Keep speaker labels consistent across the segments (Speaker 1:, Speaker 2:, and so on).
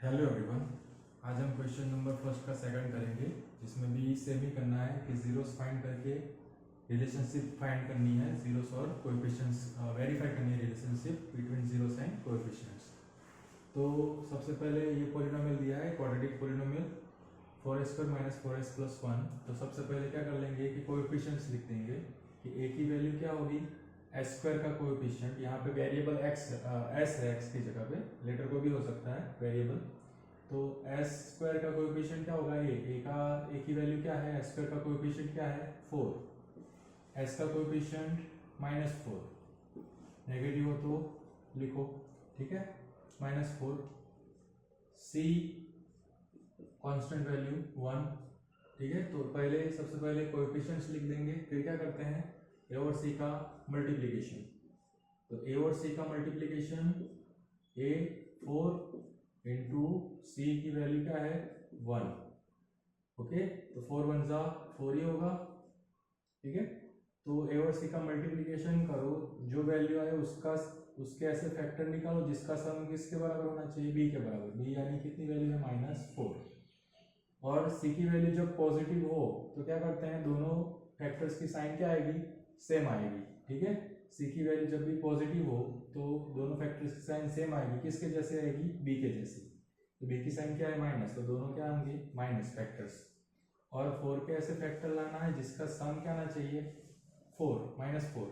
Speaker 1: Hello everyone. आज हम question number first का सेकंड करेंगे, जिसमें भी सेम ही करना है कि जीरोस फाइंड करके रिलेशनशिप फाइंड करनी है, जीरोस और कोएफिशिएंट्स वेरीफाई करनी है relationship between zeros and coefficients. तो सबसे पहले ये पॉलिनोमियल दिया है, क्वाड्रेटिक पॉलिनोमियल 4x² - 4x + 1। तो सबसे पहले क्या कर लेंगे कि कोएफिशिएंट्स लिख देंगे कि a की वैल्यू क्या होगी, s² का कोएफिशिएंट। यहाँ पे वेरिएबल x s है, x की जगह पे लेटर को भी हो सकता है वेरिएबल। तो s² का कोएफिशिएंट क्या होगा, a की वैल्यू क्या है, s² का कोएफिशिएंट क्या है 4, s का कोएफिशिएंट -4, नेगेटिव हो तो लिखो, ठीक है, -4। c कांस्टेंट वैल्यू 1, ठीक है। तो सबसे पहले कोएफिशिएंट्स लिख देंगे, फिर क्या करते हैं a और c का मल्टीप्लिकेशन। तो a और c का मल्टीप्लिकेशन, a 4 इंटू c की वैल्यू क्या है 1, ओके। तो 4 1 जा 4 ही होगा, ठीक है। तो a और c का मल्टीप्लिकेशन करो, जो वैल्यू आए उसके ऐसे फैक्टर निकालो जिसका सम किसके बराबर होना चाहिए, b के बराबर। b यानी कितनी वैल्यू है -4। और c की वैल्यू जब पॉजिटिव हो तो क्या करते हैं, दोनों फैक्टर्स की साइन क्या आएगी, सेम आएगी, ठीक है। c की वैल्यू जब भी पॉजिटिव हो तो दोनों फैक्टर्स की साइन सेम आएगी, किसके जैसे आएगी, b के जैसे। तो b की साइन क्या है माइनस, तो दोनों क्या होंगे माइनस फैक्टर्स। और 4 के ऐसे फैक्टर लाना है जिसका सम क्या आना चाहिए 4 -4।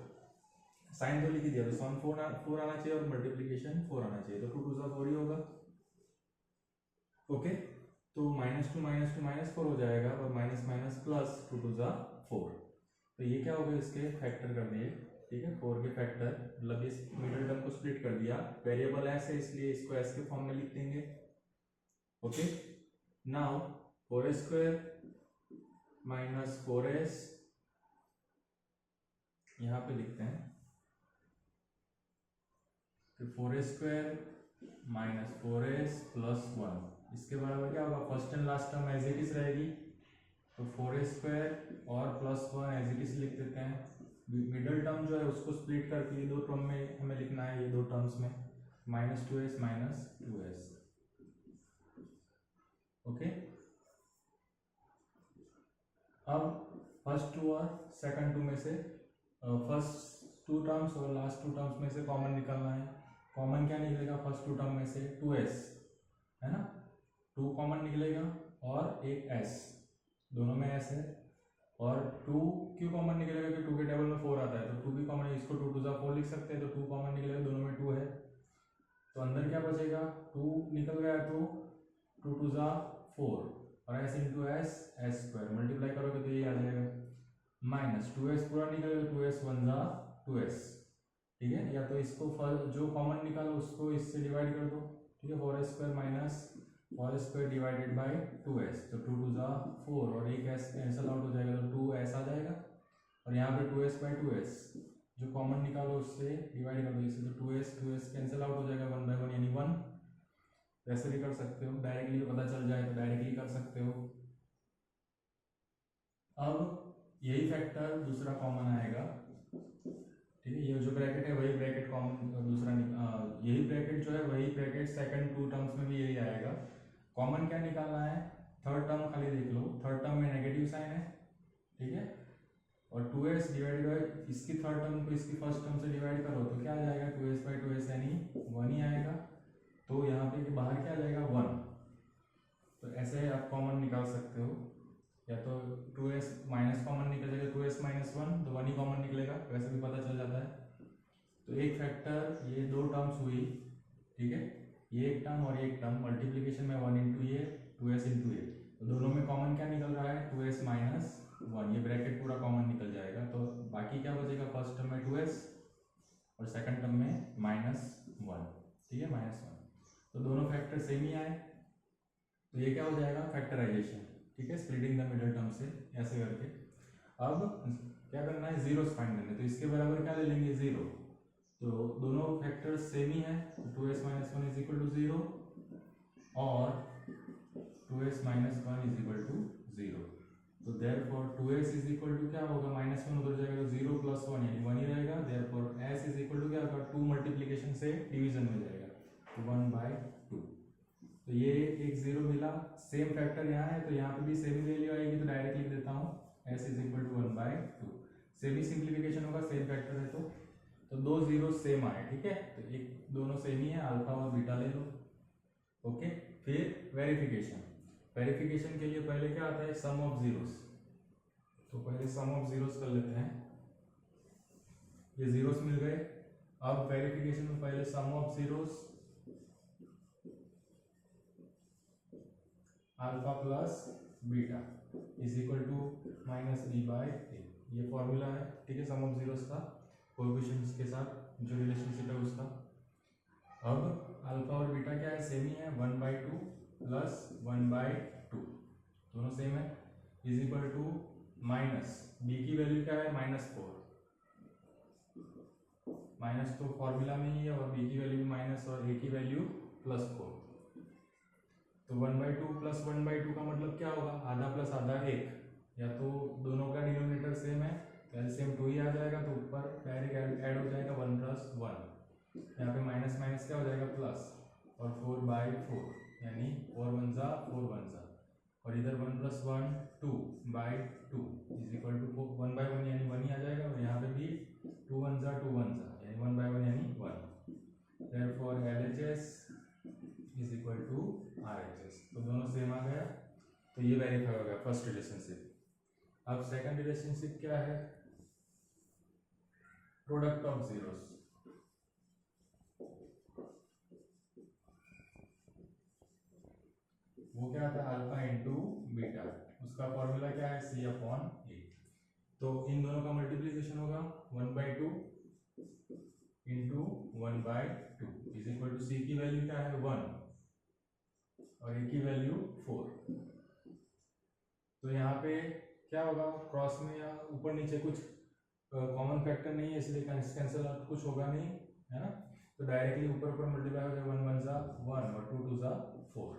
Speaker 1: साइन तो लिख दिया, तो सम 4 आना चाहिए और मल्टीप्लीकेशन 4 आना चाहिए, तो 2 2 जा 4 ही होगा, ओके। तो -2 - 4 हो जाएगा और माइनस माइनस प्लस 2 2 जा 4। तो ये क्या हो गया, इसके फैक्टर कर दिए, ठीक है। 4 के फैक्टर, मतलब इस मिडिल टर्म को स्प्लिट कर दिया। वेरिएबल s है इसलिए इसको s के फॉर्म में लिख देंगे, ओके। नाउ 4s² - 4s यहाँ पे लिखते हैं कि 4s² - 4s + 1 इसके बराबर क्या होगा, first and last term as it is रहेगी। तो 4s² और +1 एज इट इज लिख देते हैं। मिडिल टर्म जो है उसको स्प्लिट करके ये दो टर्म में हमें लिखना है, ये दो टर्म्स में -2s - 2s, ओके। अब फर्स्ट टू और सेकंड टू में से फर्स्ट टू टर्म्स और लास्ट टू टर्म्स में से कॉमन निकालना है। कॉमन क्या निकलेगा फर्स्ट टू टर्म में से, 2s है ना, 2 कॉमन निकलेगा और एक s, दोनों में s है। और 2 क्यों कॉमन निकलेगा कि 2 के टेबल में 4 आता है, तो 2 भी कॉमन है, इसको 2 2 जा 4 लिख सकते हैं। तो 2 कॉमन निकलेगा, दोनों में 2 है, तो अंदर क्या बचेगा, 2 निकल गया तो 2 2 जा 4 और s into S s² multiply करोगे तो ये आ जाएगा -2s पूरा निकलेगा, 2s 1 जा 2s, ठीक है। या तो इसको जो कॉमन निकालो उसको इससे डिवाइड कर दो, ठीक है। 4s² - 4s² divided by 2s, तो 2 2 जा 4 और एक s कैंसिल आउट हो जाएगा, तो 2s आ जाएगा। और यहाँ पे 2s/2s जो कॉमन निकालो उससे डिवाइड कर दो इससे, तो 2s कैंसिल आउट हो जाएगा, 1/1 यानी 1। वैसे भी कर सकते हो, डायरेक्टली पता चल जाए तो डायरेक्टली कर सकते हो। अब यही फैक्टर दूसरा कॉमन आएगा, ठीक है। ये जो ब्रैकेट है वही ब्रैकेट कॉमन, दूसरा यही ब्रैकेट जो है वही ब्रैकेट सेकंड टू टर्म्स में भी यही आएगा। कॉमन क्या निकालना है, थर्ड टर्म खाली देख लो, थर्ड टर्म में नेगेटिव साइन है, ठीक है। और 2s डिवाइडेड बाय इसकी थर्ड टर्म को इसकी फर्स्ट टर्म से डिवाइड करो तो क्या आ जाएगा, 2s/2s यानी 1 ही आएगा। तो यहाँ पे बाहर क्या आ जाएगा 1। तो ऐसे आप कॉमन निकाल सकते हो, या तो 2s माइनस कॉमन निकल जाएगा, 2s - 1 तो 1 ही कॉमन निकलेगा, वैसे भी पता चल जाता है। तो एक फैक्टर, ये दो टर्म्स हुई, ठीक है, ये एक टर्म और एक टर्म, मल्टीप्लिकेशन में 1 इंटू ये 2s इंटू ये, तो दोनों में कॉमन क्या निकल रहा है 2s - 1, ये ब्रैकेट पूरा कॉमन निकल जाएगा। तो बाकी क्या बचेगा, फर्स्ट टर्म में 2s और सेकंड टर्म में -1, ठीक है, -1। तो दोनों फैक्टर सेम ही आए, तो ये क्या हो जाएगा फैक्टराइजेशन, ठीक है, स्प्लिटिंग द मिडिल टर्म से ऐसे करके। अब क्या करना है, जीरोस फाइंड करने, तो इसके बराबर क्या ले लेंगे 0। तो दोनों फैक्टर्स सेम ही है, तो 2s - 1 = 0 और 2s - 1 = 0। तो देयरफॉर 2s = क्या होगा, -1 उधर जाएगा तो 0 + 1 यानी 1 ही रहेगा। देयरफॉर s = क्या होगा, 2 मल्टीप्लिकेशन से डिवीजन में जाएगा, तो 1/2। तो ये एक जीरो मिला, सेम फैक्टर यहाँ है तो यहाँ पे भी सेम वैल्यू आएगी, तो डायरेक्ट लिख देता हूँ s is equal to 1/2। Semi simplification होगा, सेम फैक्टर है तो दो जीरो सेम आए, ठीक है। तो एक दोनों सेम ही है, अल्फा और बीटा ले लो। ओके, फिर वेरिफिकेशन। वेरिफिकेशन के लिए पहले क्या आता है, सम ऑफ जीरोस। तो पहले सम ऑफ जीरोस कर लेते हैं। ये जीरोस मिल गए। अब वेरिफिकेशन में पहले sum of zeros alpha plus beta is equal to minus b by a, ये फॉर्मूला है, ठीक है, सम ऑफ जीरोस का कोएफिशिएंट्स के साथ जो रिलेशनशिप है उसका। अब अल्फा और बीटा क्या है, सेम ही है, 1/2 प्लस 1/2 दोनों सेम है, is equal to minus B की वैल्यू क्या है, -4, माइनस तो फॉर्मूला में ही है और बी की वैल्यू माइनस और ए की वैल्यू +4। तो 1/2 प्लस 1/2 का मतलब क्या होगा, आधा प्लस आधा 1, या तो दोनों का डिनोमिनेटर सेम है तो एलसीएम 2 ही आ जाएगा, तो ऊपर डायरेक्ट ऐड हो जाएगा 1 + 1, यहाँ पे माइनस माइनस क्या हो जाएगा प्लस, और 4/4 यानी 4 1 जा 4 1 जा, और इधर 1 + 1 2/2 इज इक्वल टू 1/1 यानी 1 ही आ जाएगा, और यहाँ पे भी 2 1 जा 2 1 जा यानी 1/1 यानी 1। Therefore LHS is equal to RHS, तो दोनों सेम आ गया, तो ये वेरीफाई हो गया फर्स्ट रिलेशनशिप। अब सेकंड रिलेशनशिप क्या है, प्रोडक्ट ऑफ जीरोस। वो क्या था, अल्फा इंटू बीटा, उसका फॉर्मूला क्या है, C/A। तो इन दोनों का मल्टीप्लीकेशन होगा 1/2 into 1/2 is equal to C की वैल्यू क्या है 1 और ए की वैल्यू 4। तो यहाँ पे क्या होगा, क्रॉस में या ऊपर नीचे कुछ कॉमन फैक्टर नहीं है, इसलिए कैंसिल आउट कुछ होगा नहीं, है ना। तो डायरेक्टली ऊपर ऊपर मल्टीप्लाई हो जाएगा, 1 1 जा 1 और 2 2 जा 4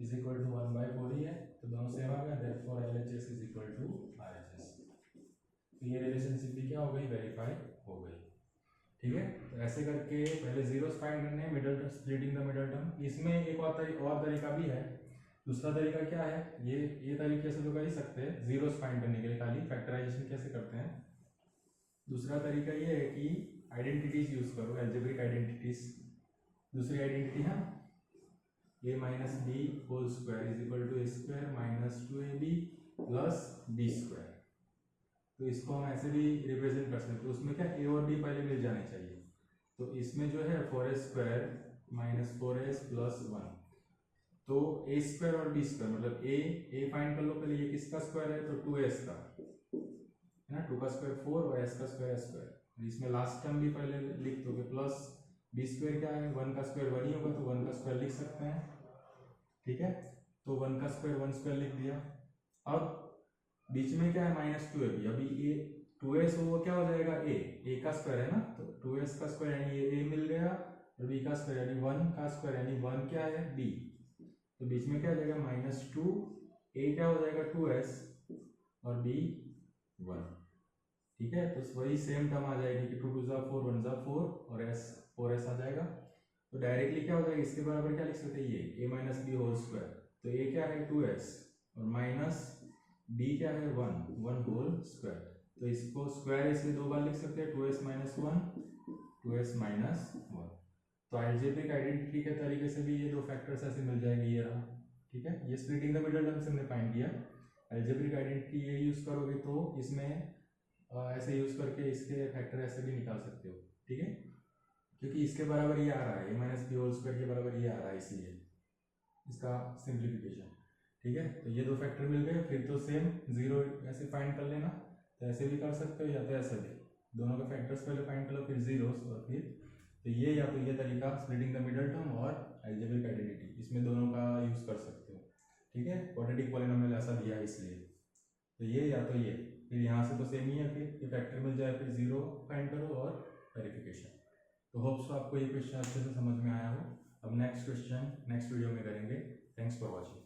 Speaker 1: इज इक्वल टू 1/4 ही है, तो दोनों सेम आ गया, therefore LHS is equal to RHS। तो ये रिलेशनशिप भी क्या हो गई, वेरीफाई हो गई, ठीक है। तो ऐसे करके पहले जीरोस फाइंड करने हैं, middle term, splitting the middle term. इसमें एक और तरीका भी है। दूसरा तरीका क्या है, ये तरीके से तो कर ही सकते हैं जीरोस फाइंड करने के लिए, खाली फैक्टराइजेशन कैसे करते हैं। दूसरा तरीका ये है कि आइडेंटिटीज यूज करो, एल्जेब्रिक आइडेंटिटीज। दूसरी आइडेंटिटी है a - b whole square is equal to a square minus 2ab plus b square. तो इसको हम ऐसे भी रिप्रेजेंट कर सकते हैं, उसमें क्या a और b पहले मिल जाने चाहिए। तो इसमें जो है 4a square minus 4s plus 1, तो a स्क्वायर और b स्क्वायर मतलब a फाइंड कर लो पहले, ये किसका स्क्वायर है, तो 2s का है ना, 2 का स्क्वायर 4 और s का स्क्वायर s²। इसमें लास्ट टर्म भी पहले लिख दोगे, प्लस b स्क्वायर क्या है, 1 का स्क्वायर 1 ही होगा, तो 1 का स्क्वायर लिख सकते हैं, ठीक है। तो 1 का स्क्वायर 1 स्क्वायर लिख दिया। अब बीच में क्या है, -2ab, अभी ये 2s वो क्या हो जाएगा, a का स्क्वायर है ना, तो 2s का स्क्वायर यानी ये a मिल गया, और b का स्क्वायर यानी 1 का स्क्वायर यानी 1 क्या है b, तो बीच में क्या हो जाएगा -2, a क्या हो जाएगा 2s और b 1, ठीक है। तो वही सेम टर्म आ जाएगी कि 2 2 जा 4 1 जा 4 और s 4s आ जाएगा। तो डायरेक्टली क्या हो जाएगा, इसके बराबर क्या लिख सकते हैं, ये a - b होल स्क्वायर, तो a क्या है 2s और माइनस b क्या है 1 होल स्क्वायर, तो इसको स्क्वायर इसलिए दो बार लिख सकते हैं, 2s - 1 2s - 1। तो अलजेब्रिक आइडेंटिटी के तरीके से भी ये दो फैक्टर्स ऐसे मिल जाएंगे, ये रहा, ठीक है। ये स्प्लिटिंग द मिडल टर्म से हमने फाइंड किया। अलजेब्रिक आइडेंटिटी ये यूज करोगे तो इसमें ऐसे यूज करके इसके फैक्टर ऐसे भी निकाल सकते हो, ठीक है, क्योंकि इसके बराबर ये आ रहा है, a - b होल स्क्वायर के बराबर ये आ रहा है, इसलिए इसका सिंप्लीफिकेशन, ठीक है। तो ये दो फैक्टर मिल गए, फिर तो सेम जीरो ऐसे फाइंड कर लेना, तो ऐसे भी कर सकते हो या तो ऐसे भी, दोनों के फैक्टर्स पहले फाइंड कर लो फिर जीरोस, और फिर तो ये या तो ये तरीका स्प्लिटिंग द मिडल टर्म और अलजेब्रिक आइडेंटिटी, इसमें दोनों का यूज कर सकते हो, ठीक है। क्वाड्रेटिक पॉलिनोमियल ऐसा दिया है इसलिए, तो ये या तो ये, फिर यहाँ से तो सेम ही है, फिर ये फैक्टर मिल जाए, फिर जीरो फाइंड करो और वेरिफिकेशन। तो होप्स आपको ये क्वेश्चन अच्छे से समझ में आया हो। अब नेक्स्ट क्वेश्चन नेक्स्ट वीडियो में करेंगे। Thanks for watching.